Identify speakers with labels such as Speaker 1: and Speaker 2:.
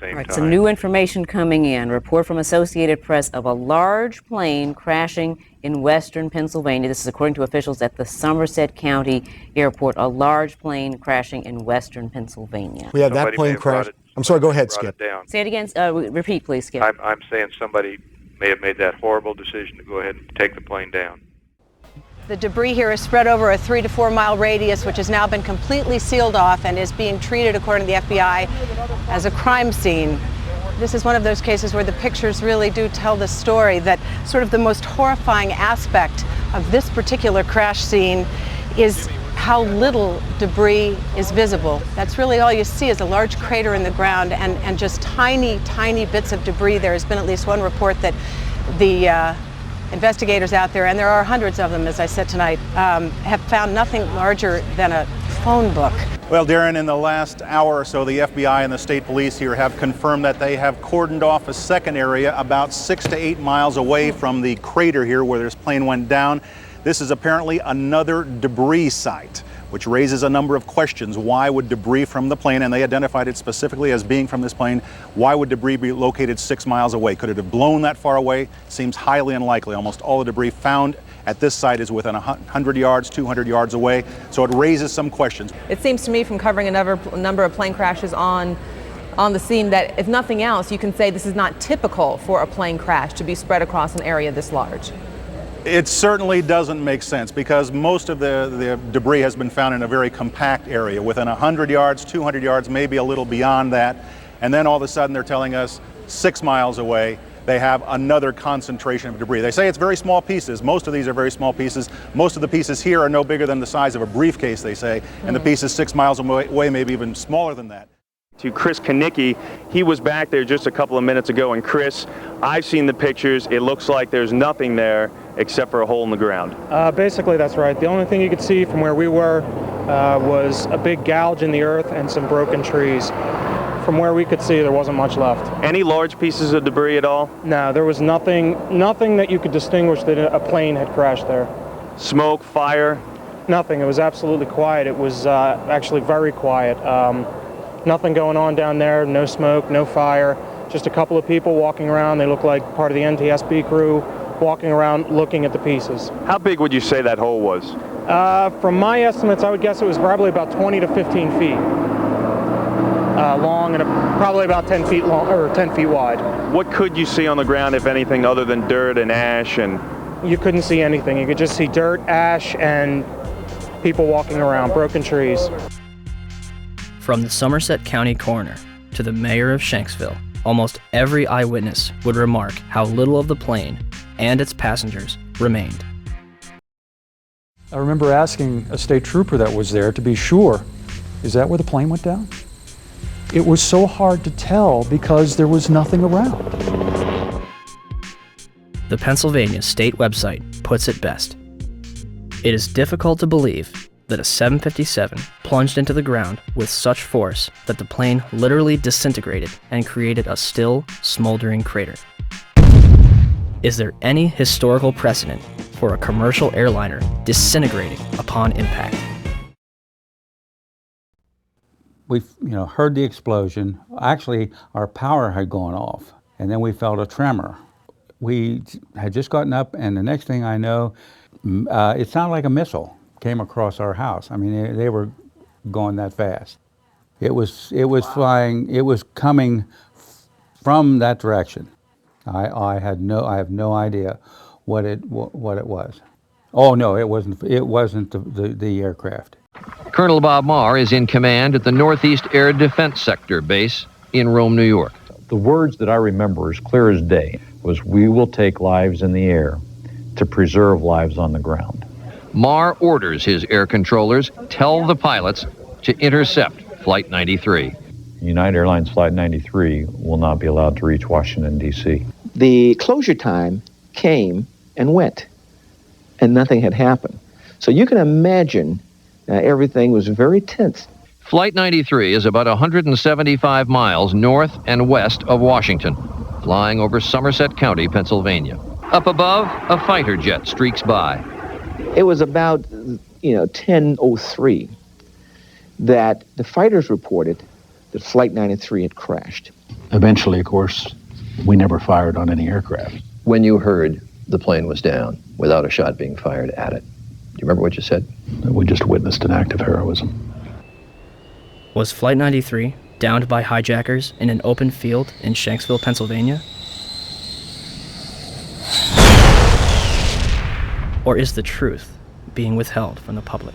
Speaker 1: same
Speaker 2: All right,
Speaker 1: time.
Speaker 2: some new information coming in. Report from Associated Press of a large plane crashing in western Pennsylvania. This is according to officials at the Somerset County Airport. A large plane crashing in western Pennsylvania.
Speaker 3: We had that plane crash. I'm sorry, go ahead, Skip.
Speaker 2: Say it again. Repeat, please, Skip.
Speaker 1: I'm saying somebody may have made that horrible decision to go ahead and take the plane down.
Speaker 4: The debris here is spread over a 3 to 4 mile radius, which has now been completely sealed off and is being treated, according to the FBI, as a crime scene. This is one of those cases where the pictures really do tell the story, that sort of the most horrifying aspect of this particular crash scene is how little debris is visible. That's really all you see is a large crater in the ground and just tiny, tiny bits of debris. There has been at least one report that the investigators out there, and there are hundreds of them, as I said tonight, have found nothing larger than a phone book.
Speaker 5: Well, Darren, in the last hour or so, the FBI and the state police here have confirmed that they have cordoned off a second area about 6 to 8 miles away from the crater here where this plane went down. This is apparently another debris site, which raises a number of questions. Why would debris from the plane, and they identified it specifically as being from this plane, why would debris be located 6 miles away? Could it have blown that far away? Seems highly unlikely. Almost all the debris found at this site is within 100 yards, 200 yards away, so it raises some questions.
Speaker 6: It seems to me, from covering a number of plane crashes on the scene, that if nothing else, you can say this is not typical for a plane crash to be spread across an area this large.
Speaker 5: It certainly doesn't make sense because most of the debris has been found in a very compact area within 100 yards, 200 yards, maybe a little beyond that. And then all of a sudden they're telling us 6 miles away they have another concentration of debris. They say it's very small pieces. Most of these are very small pieces. Most of the pieces here are no bigger than the size of a briefcase, they say, and the pieces 6 miles away maybe even smaller than that.
Speaker 7: To Chris Kanicki, he was back there just a couple of minutes ago, and Chris, I've seen the pictures. It looks like there's nothing there except for a hole in the ground.
Speaker 8: Basically, that's right. The only thing you could see from where we were was a big gouge in the earth and some broken trees. From where we could see, there wasn't much left.
Speaker 7: Any large pieces of debris at all?
Speaker 8: No, there was nothing that you could distinguish that a plane had crashed there.
Speaker 7: Smoke, fire?
Speaker 8: Nothing. It was absolutely quiet. It was actually very quiet. Nothing going on down there, no smoke, no fire, just a couple of people walking around. They look like part of the NTSB crew walking around looking at the pieces.
Speaker 7: How big would you say that hole was?
Speaker 8: From my estimates, I would guess it was probably about 20 to 15 feet long and probably about 10 feet long or 10 feet wide.
Speaker 7: What could you see on the ground, if anything, other than dirt and ash? And
Speaker 8: you couldn't see anything. You could just see dirt, ash, and people walking around, broken trees.
Speaker 9: From the Somerset County coroner to the mayor of Shanksville, almost every eyewitness would remark how little of the plane and its passengers remained.
Speaker 10: I remember asking a state trooper that was there to be sure, is that where the plane went down? It was so hard to tell because there was nothing around.
Speaker 9: The Pennsylvania state website puts it best. It is difficult to believe that a 757 plunged into the ground with such force that the plane literally disintegrated and created a still, smoldering crater. Is there any historical precedent for a commercial airliner disintegrating upon impact?
Speaker 11: We heard the explosion. Actually, our power had gone off, and then we felt a tremor. We had just gotten up, and the next thing I know, it sounded like a missile came across our house. I mean, they were going that fast. It was flying. It was coming from that direction. I have no idea what it was. Oh no, it wasn't the aircraft.
Speaker 12: Colonel Bob Marr is in command at the Northeast Air Defense Sector base in Rome, New York.
Speaker 13: The words that I remember as clear as day was, "We will take lives in the air to preserve lives on the ground."
Speaker 12: Marr orders his air controllers tell the pilots to intercept Flight 93.
Speaker 13: United Airlines Flight 93 will not be allowed to reach Washington, D.C.
Speaker 14: The closure time came and went, and nothing had happened. So you can imagine everything was very tense.
Speaker 12: Flight 93 is about 175 miles north and west of Washington, flying over Somerset County, Pennsylvania. Up above, a fighter jet streaks by.
Speaker 14: It was about 10:03 that the fighters reported that Flight 93 had crashed.
Speaker 15: Eventually, of course, we never fired on any aircraft.
Speaker 12: When you heard the plane was down without a shot being fired at it, do you remember what you said?
Speaker 15: We just witnessed an act of heroism.
Speaker 9: Was Flight 93 downed by hijackers in an open field in Shanksville, Pennsylvania? Or is the truth being withheld from the public?